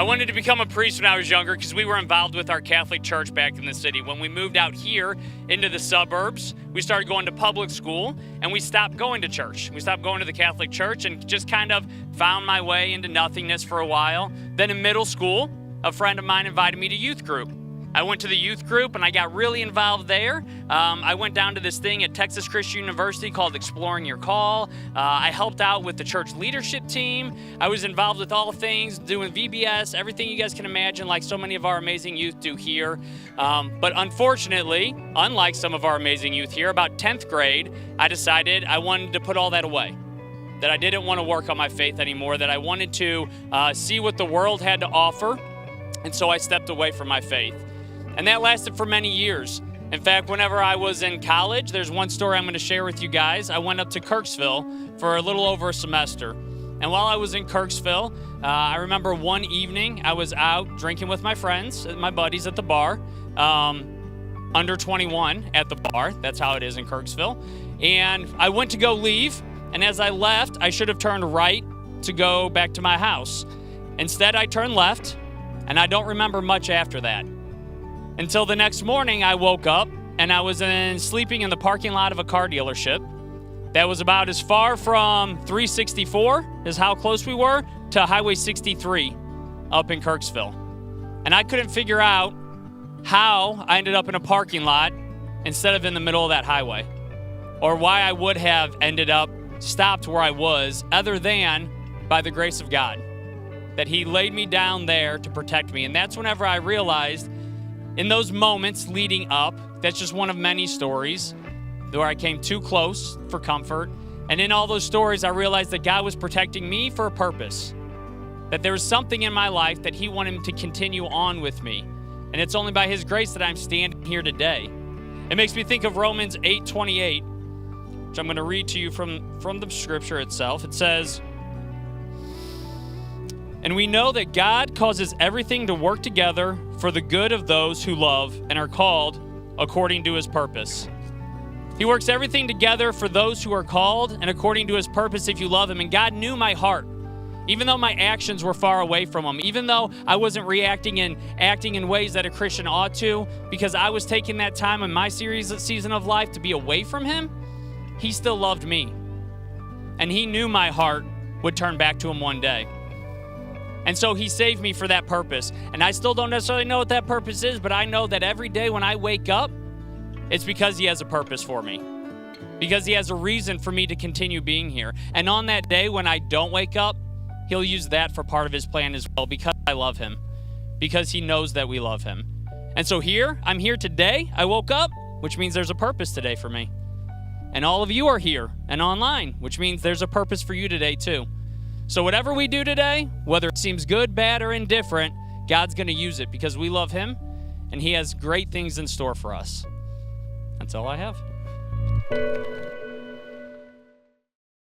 I wanted to become a priest when I was younger because we were involved with our Catholic church back in the city. When we moved out here into the suburbs, we started going to public school and we stopped going to church. We stopped going to the Catholic church and just kind of found my way into nothingness for a while. Then in middle school, a friend of mine invited me to youth group. I went to the youth group and I got really involved there. I went down to this thing at Texas Christian University called Exploring Your Call. I helped out with the church leadership team. I was involved with all things, doing VBS, everything you guys can imagine, like so many of our amazing youth do here. But unfortunately, unlike some of our amazing youth here, about 10th grade, I decided I wanted to put all that away. That I didn't want to work on my faith anymore, that I wanted to see what the world had to offer. And so I stepped away from my faith. And that lasted for many years. In fact, whenever I was in college, there's one story I'm going to share with you guys. I went up to Kirksville for a little over a semester. And while I was in Kirksville, I remember one evening I was out drinking with my friends, my buddies at the bar, under 21 at the bar. That's how it is in Kirksville. And I went to go leave. And as I left, I should have turned right to go back to my house. Instead, I turned left, and I don't remember much after that. Until the next morning, I woke up and I was sleeping in the parking lot of a car dealership that was about as far from 364, is how close we were, to Highway 63 up in Kirksville. And I couldn't figure out how I ended up in a parking lot instead of in the middle of that highway, or why I would have ended up stopped where I was, other than by the grace of God, that He laid me down there to protect me. And that's whenever I realized, in those moments leading up, that's just one of many stories where I came too close for comfort. And in all those stories, I realized that God was protecting me for a purpose, that there was something in my life that He wanted to continue on with me. And it's only by His grace that I'm standing here today. It makes me think of Romans 8:28, which I'm going to read to you from the scripture itself. It says, "And we know that God causes everything to work together for the good of those who love and are called according to His purpose." He works everything together for those who are called and according to His purpose if you love Him. And God knew my heart. Even though my actions were far away from Him, even though I wasn't reacting and acting in ways that a Christian ought to, because I was taking that time in my season of life to be away from Him, He still loved me. And He knew my heart would turn back to Him one day. And so He saved me for that purpose. And I still don't necessarily know what that purpose is, but I know that every day when I wake up, it's because He has a purpose for me. Because He has a reason for me to continue being here. And on that day when I don't wake up, He'll use that for part of His plan as well, because I love Him. Because He knows that we love Him. And so I'm here today. I woke up, which means there's a purpose today for me. And all of you are here and online, which means there's a purpose for you today too. So whatever we do today, whether it seems good, bad, or indifferent, God's going to use it because we love Him and He has great things in store for us. That's all I have.